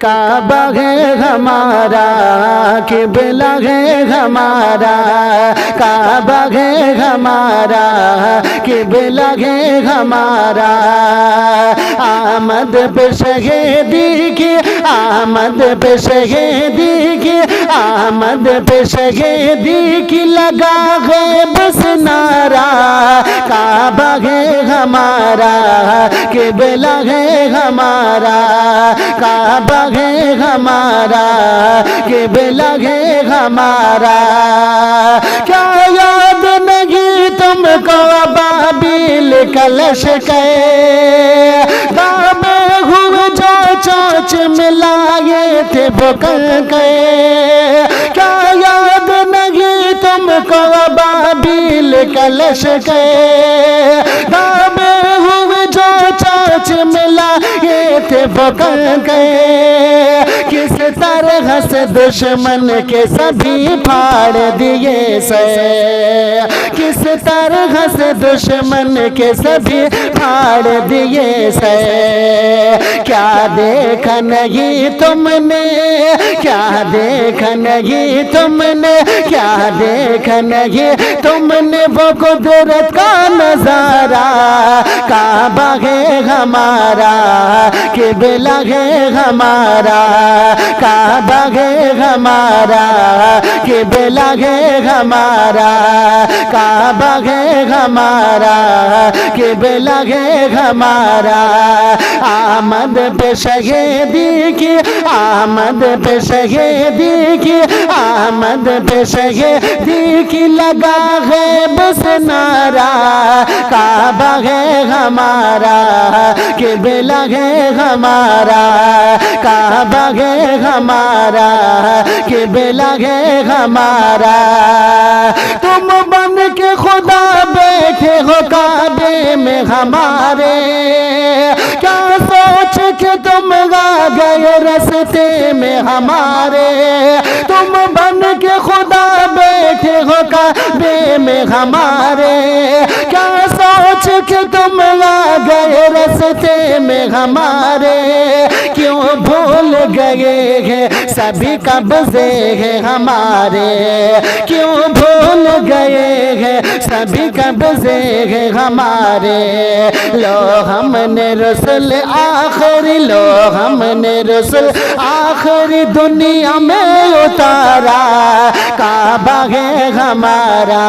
काबा है हमारा, किबला है हमारा, काबा है हमारा, किबला है हमारा। आमद पे शहीदी की, आमद पे शहीदी की, आमद पे शहीदी की लगा है बस नारा। काबा है हमारा, किबला है हमारा, काबा है हमारा, किबला है हमारा। क्या याद नहीं तुमको बाबिल कलश के दामे हुए जो चोच मिलाए थे बुकल के। क्या याद नहीं तुमको बाबिल कलश के दामे हुए जो चोच मिलाए थे बुकल के। किस तरह से दुश्मन के सभी फाड़ दिए से, किस तरह से दुश्मन के सभी फाड़ दिए से। क्या देखा नहीं तुमने, क्या देखा नहीं तुमने, क्या देखा नहीं तुमने वो कुदरत का नजारा। काबा है हमारा, किबला है हमारा, काबा है हमारा, किबला है हमारा, काबा है हमारा, किबला है हमारा। आमद पे शहीदी की, आमद पे शहीदी की, आमद पे शहीदी की लगा है बस नारा। काबा है हमारा, किबला है हमारा, काबा है हमारा, किबला है हमारा। तुम बन के खुदा बैठे हो काबे में हमारे, क्या सोच के तुम आ गए रस्ते में हमारे। तुम बन के खुदा बैठे हो काबे में हमारे, क्या सोच के तुम आ गए रस्ते में हमारे। क्यों भूल गए हैं सभी कब्जे हैं हमारे, क्यों भूल गए हैं सभी कब्जे हैं हमारे। लो हमने रसूल आखिरी, लो हमने रसूल आखिरी दुनिया में उतारा। काबा है हमारा,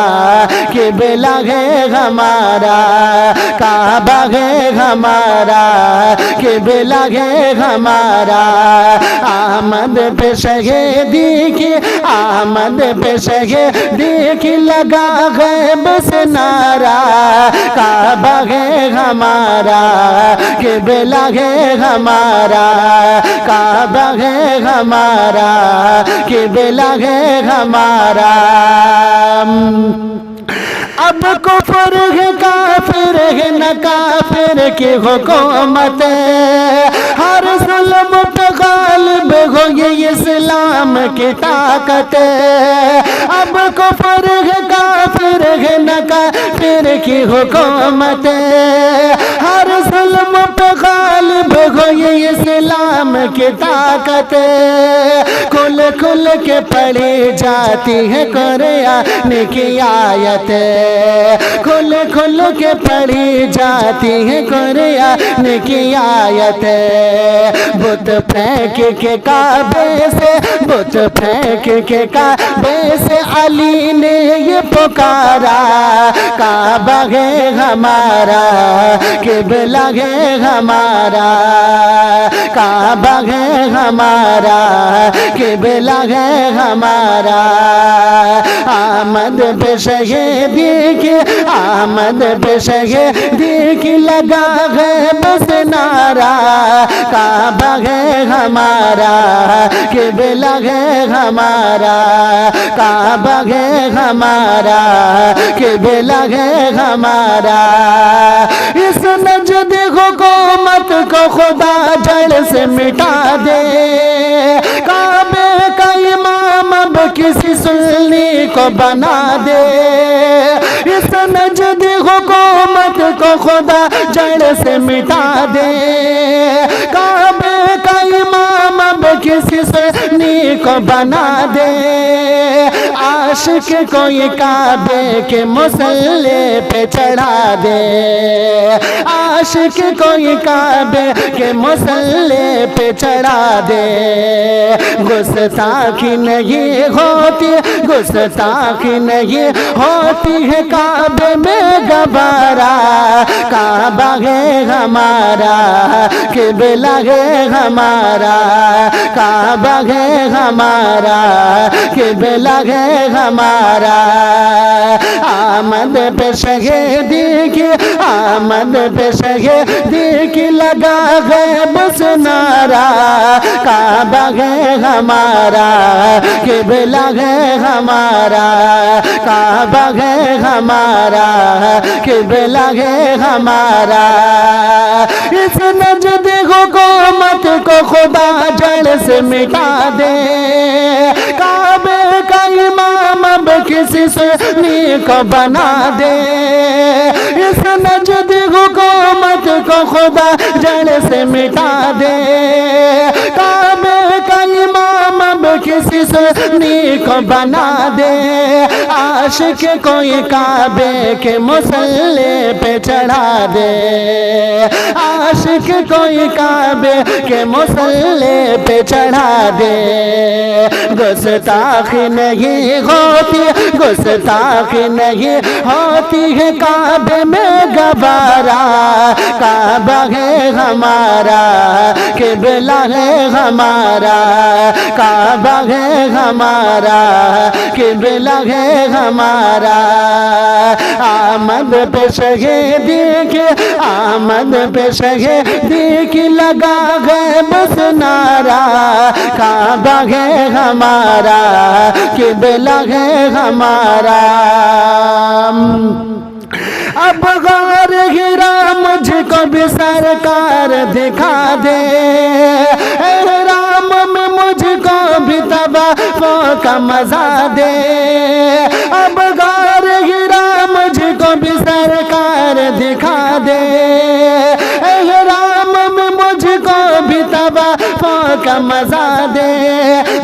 किबला है हमारा, काबा है हमारा, किबला है हमारा। आमद पे शहीदी की, आमद पे शहीदी की लगा है बस नारा। काबा है हमारा, किबला है हमारा, काबा है हमारा, किबला है हमारा। अब कुफर है काफिर है न काफिर की हुकूमत, हर जुल्म पे गालिब हो ये इस्लाम की ताकत। अब कुफर है काफिर है न काफिर की हुकूमत, हर जुल्म पे गालिब हो ये इस्लाम की ताकत। खुल खुल के पढ़ी जाती है कुरान की आयत, खुल खुल के पढ़ी जाती है कुरान की आयत। बुत फेंक के काबे से, बुत फेंक के काबे से अली ने ये पुकारा। काबा है हमारा, किबला है हमारा, काबा है हमारा, किबला है हमारा। आमद पे शहीदी की, आमद पे शहीदी की लगा है बस नारा। काबा है हमारा, किबला है हमारा, काबा है हमारा, किबला है हमारा। इस नजद हुकूमत को खुदा जड़ से मिटा दे, काबे का इमाम अब किसी सुन्नी को बना दे। इस नजद हुकूमत को खुदा जड़ से मिटा दे, काबे का इमाम अब किसी सुन्नी को बना दे, आशिक कोई काबे के मुसल्ले पे चढ़ा दे, आशिक कोई काबे के मुसल्ले पे चढ़ा दे। गुस्ताखी नहीं होती, गुस्ताखी नहीं होती है काबे में गबारा, काबा है हमारा, किबला है हमारा, काबा है हमारा, किबला है हमारा। आमद पे शहीदी की, आमद पे शहीदी की लगा है बस नारा, काबा है हमारा, किबला है हमारा, काबा है हमारा, किबला है हमारा। इस नजद हुकूमत को खुदा जड़ से मिटा दे, काबे का इमाम अब किसी सुन्नी को बना दे। इस नजद हुकूमत को खुदा जड़ से मिटा दे, काबे का इमाम अब किसी सुन्नी को बना दे। आशिक कोई काबे के मुसल्ले पे चढ़ा दे, आशिक कोई काबे के मुसल्ले पे चढ़ा दे। गुस्ताखी नहीं होती, गुस्ताखी नहीं होती है काबे में गबारा, काबा है हमारा, किबला है हमारा, काबा है हमारा, किबला है हमारा। आमद पे शहीदी की, आमद पे शहीदी की लगा है बस नारा, काबा है हमारा, किबला है हमारा। अब गौर गिरा मुझको भी सरकार दिखा दे, राम में मुझको भी तवाफ़ों का मजा दे। अब गौर गिरा मुझको भी सरकार दिखा दे, राम में मुझको भी तवाफ़ों का मजा दे।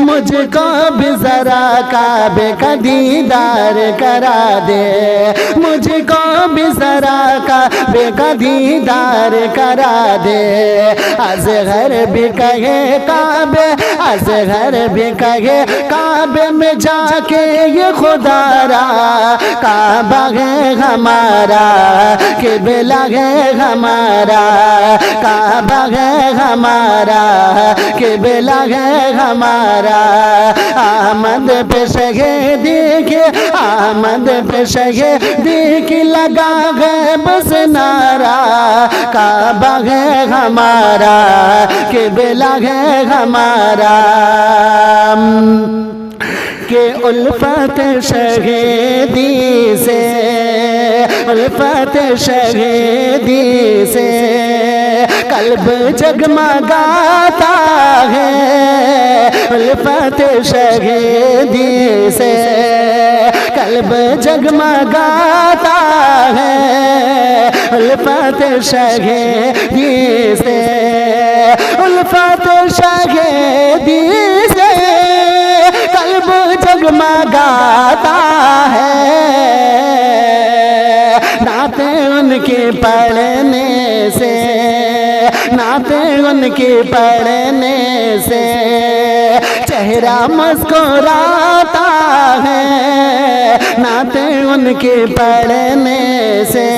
मुझको भी जरा काबे का दीदार करा दे, मुझको भी जरा काबे का दीदार करा दे। असगर भी कहे काबे, असगर भी कहे काबे में जाके ये खुदारा, काबा है हमारा, किबला है हमारा, काबा है हमारा, किबला है हमारा। आमद पे शहीदी की, आमद पे शहीदी की लगा है बस नारा, काबा है हमारा, किबला है हमारा। के उल्फत शहीदी से, उल्फत शहीदी से कल्ब जगमगाता है, उल्फत शहीदी से कल्ब जगमगाता है, उल्फत शहीदी से, उल्फत शहीदी से कल्ब जगमगाता है। नाते उनके पढ़ने से, नाते उनके पढ़ने से चेहरा मुस्कुराता है, नाते उनके पढ़ने से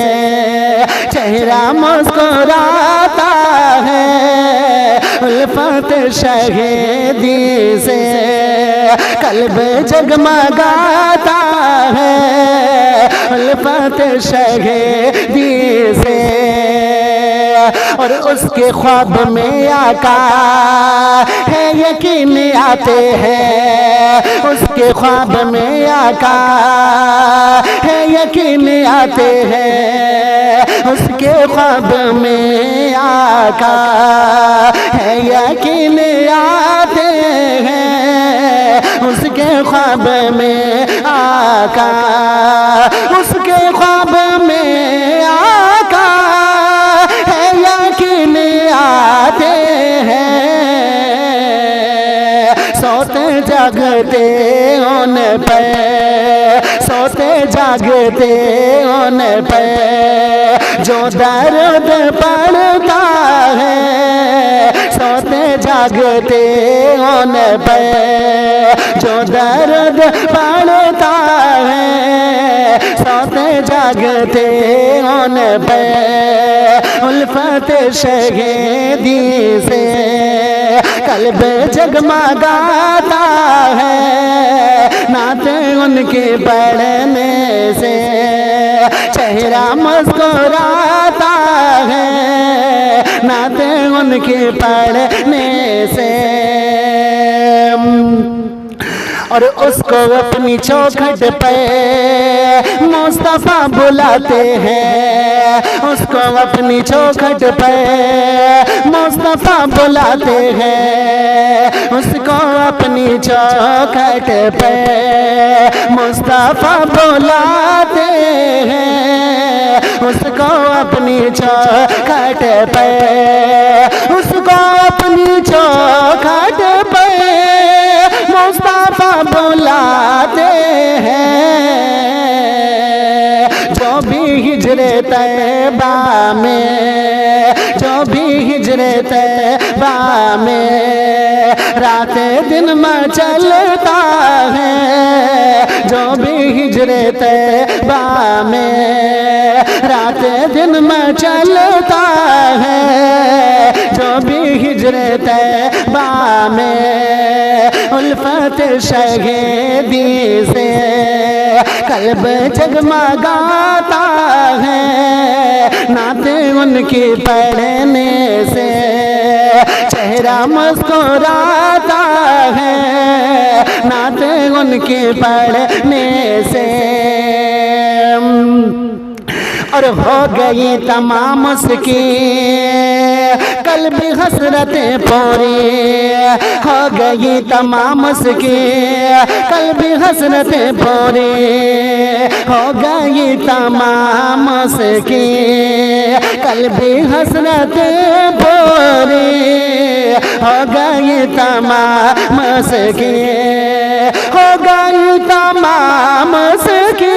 चेहरा मुस्कुराता है। उल्फत शहीदी से कल्ब जगमगाता है, उल्फत शहीदी से। और उसके ख्वाब में आका है यकीन आते हैं, उसके ख्वाब में आका है यकीन आते हैं, उसके ख्वाब में आका है यकीन आते हैं, उसके ख्वाब में आका, उसके ख्वाब में आका है यकीन आते हैं। जागते उन पे, सोते जागते उन पे जो दर्द पड़ता है, सोते जागते उन पे जो दर्द पड़ता है, सोते जागते उन पे उल्फत शहीदी से कल्ब जगमगाता है, नाते उनके पढ़ने से चेहरा मुस्कुराता है, नाते उनके पढ़ने से। और उसको अपनी चौखट पे मुस्तफा बुलाते हैं, उसको अपनी चौखट पे मुस्तफा बुलाते हैं, उसको अपनी चौखट पे मुस्तफा बुलाते हैं, उसको अपनी चौखट पे, उसको अपनी चौखट पे मुस्तफा बुलाते हैं। जो भी हिजरे तैबा में, जो भी हिजरे तैबा में रात दिन में चलता है, जो भी हिजरे तैबा में रात दिन में चलता है, जो भी हिजरे तैबा में उल्फत शहीदी से कल्ब जगमगाता है, नाते उनकी पढ़ने से चेहरा मुस्कुराता है, नाते उनकी पढ़ने से। और हो गई तमाम उसकी कल्बी हसरतें पूरी, हो गई तमाम उसकी कल्बी हसरतें पूरी, हो गई तमाम उसकी कल्बी हसरतें पूरी, हो गई तमाम उसकी, हो गई तमाम उसकी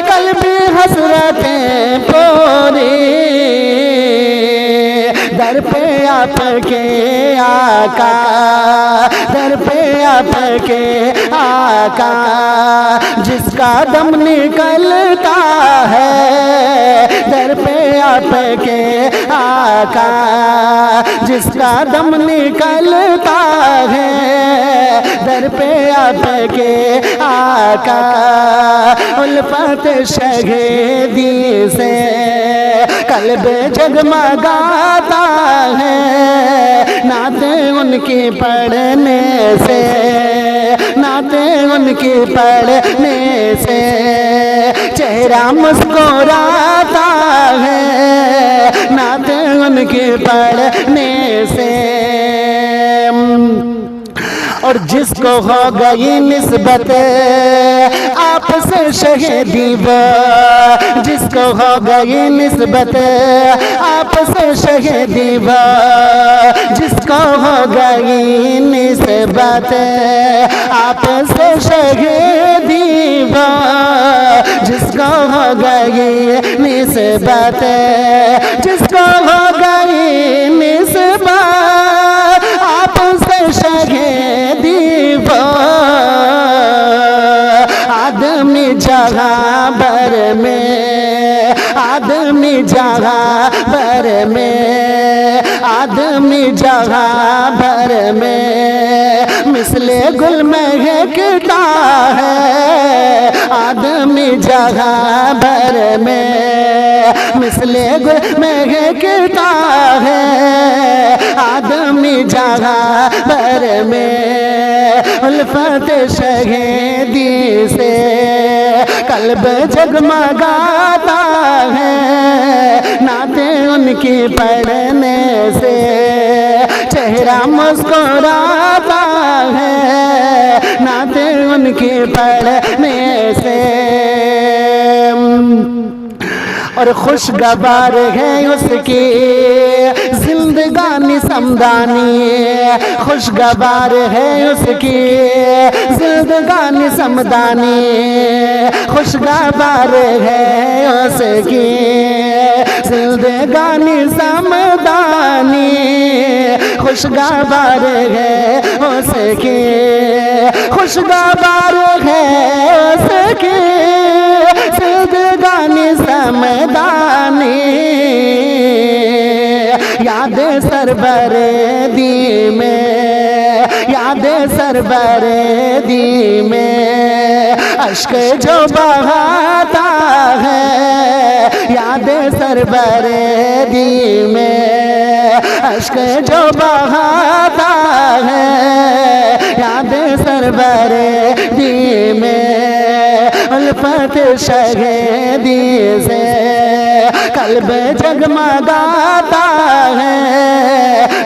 कल्बी हसरतें पूरी। दर पे आपके आका, दर पे आपके आका जिसका दम निकलता है, दर पे आपके आका जिसका दम निकलता है, दर पे आपके आका उल्फत शहीदी से कल्ब जगमगाता है, नाते उनकी पढ़ने से, नाते उनकी पढ़ने से चेहरा मुस्कुराता है, नाते उनकी पढ़ने से। और जिसको हो गई निस्बत आपसे शहीदी वो, जिसको हो गई निस्बत आपसे शहीदी वो, जिसको हो गई निस्बत आपसे शहीदी वो, जिसको हो गई निस्बत, जिसको हो गई निस्बत आपसे शहीदी वो, आदमी जहाँ भर में, आदमी जहाँ भर में, आदमी जहाँ भर में मिसले गुल महकता है, आदमी जहाँ भर में मिसले गुल महकता है, आदमी जहाँ भर में उल्फत शहीदी से कल्ब जगमगाता है, नाते उनकी पढ़ने से चेहरा मुस्कुराता है, नाते उनकी पढ़ने से। और खुशगवार है उसकी जिंदगानी समदानी, खुशगवार है उसकी जिंदगानी समदानी, खुशगवार है उसकी जिंदगानी समदानी, खुशगवार है उसकी, खुशगवार है उसकी जिंदगानी समदानी। याद सरबर दी में, याद सरबर दी में अश्क जो बहाता है, याद सरबर दी में अश्क जो बहाता है, याद सरबर दी में उल्फत शहीदी से कल्ब जगमगाता है,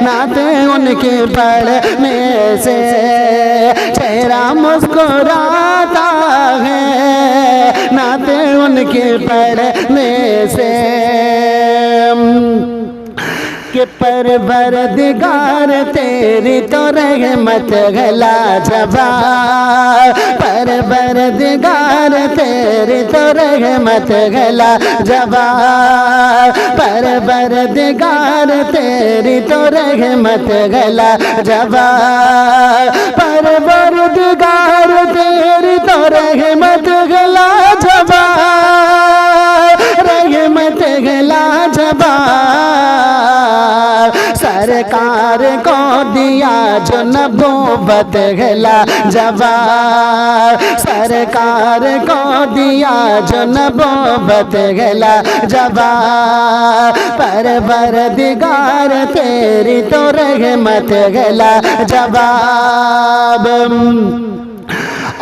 नाते उनके पढ़ने से चेहरा मुस्कुराता है, नाते उनके पढ़ने से कि परवरदिगार तेरी तो रहमत गला जवाब, परवरदिगार तेरी तो रहमत गला जवाब, परवरदिगार तेरी तो रहमत गला जवाब, परवरदिगार तेरी तो रहमत गला जवाब, रहमत गला जवाब। सरकार को दिया जो नबूवत गला जवाब, सरकार को दिया जो नबूवत गला जवाब, परवरदिगार तेरी तो रहमत गला जवाब।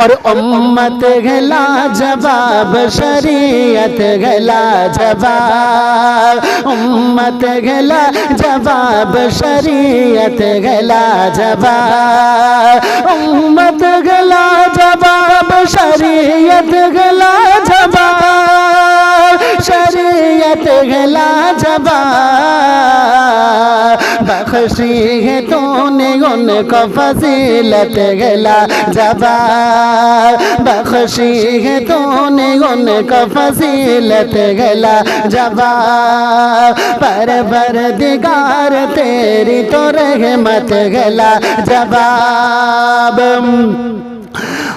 और उम्मत गला जवाब, शरीयत गला जवाब, उम्मत गला जवाब, शरीयत गला जवाब, उम्मत गला जवाब, शरीयत गला जवाब, शरीयत गला जवाब। बख्शी है तूने उनको फजीलत गला जवाब, बख्शी है तूने उनको फजीलत गला जवाब, परवरदिगार तेरी तो रहमत गला जवाब।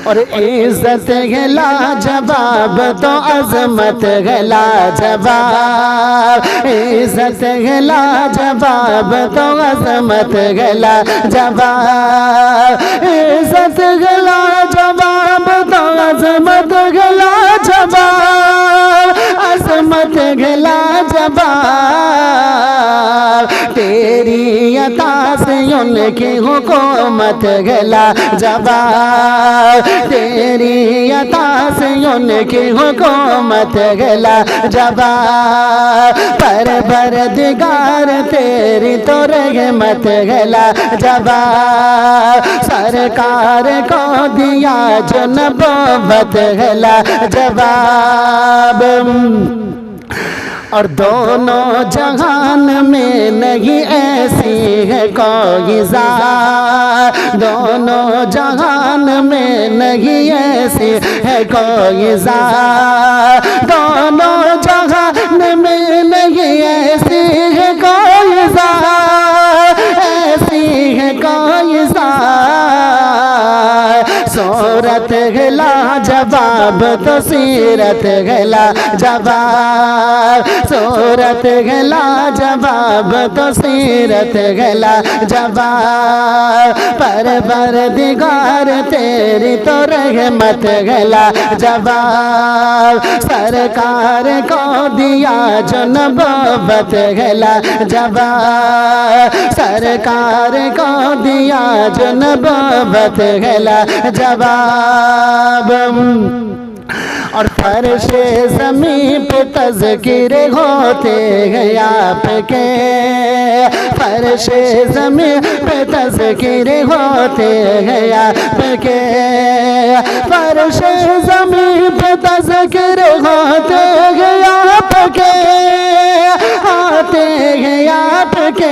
और इज्जत गला जवाब तो अजमत गला जवाब, इज्जत गला जवाब तो अजमत गला जवाब, इज्जत गला जवाब तो अजमत गला जवाब, अजमत गला जवाब। तेरी अता से उनकी हुकूमत गला जवाब, तेरी अता से उनकी हुकूमत गला जवाब, परवरदिगार तेरी तो रहमत गला जवाब, सरकार को दिया जो नबूवत गला जवाब। और दोनों जहान में नहीं ऐसी है कोई ज़ात, दोनों जहान में नहीं ऐसी है कोई ज़ात, दोनों जहान में नहीं ऐसी है कोई ज़ात, ऐसी है कोई ज़ात। सूरत गला जवाब तो सीरत गला जवाब, सूरत गला जवाब तो सीरत गला जवाब, परवरदिगार तेरी तो रहमत गला जवाब, सरकार को दिया जो नबूवत गला जवाब, सरकार को दिया जो नबूवत गला जवाब। और फर्शे ज़मीं पे तज़किर होते हैं आपके, फर्शे ज़मीं पे तज़किर होते हैं आपके, फर्शे ज़मीं पे तज़किर होते हैं आपके, आपके आते हैं आपके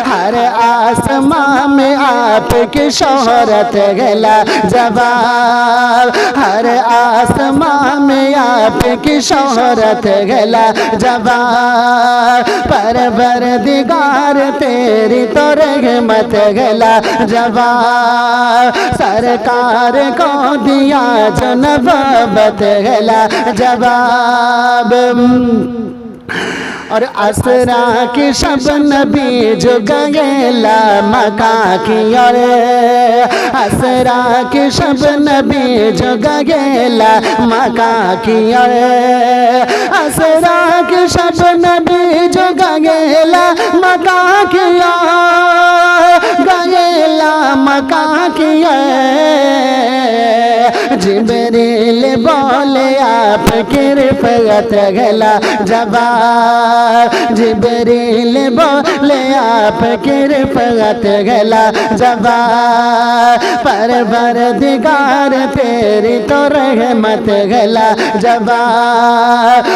हर आसमां में आपकी शोहरत गला जवाब हर आसमां में आपकी शोहरत गला जवाब परवरदिगार तेरी तो रहमत गला जवाब सरकार को दिया जो नबूवत गला जवाब और असरा की शब नबी जो गगेला मका की और असरा की शब नबी जो गगेला मका की और असरा की शब नबी जो गगेला मका की गगेला मका की जिब्रील बोले आपकी रिफ़अत गला जवाब जिब्रील बोले आपकी रिफ़अत गला जवाब परवरदिगार तेरी तो रहमत गला जवाब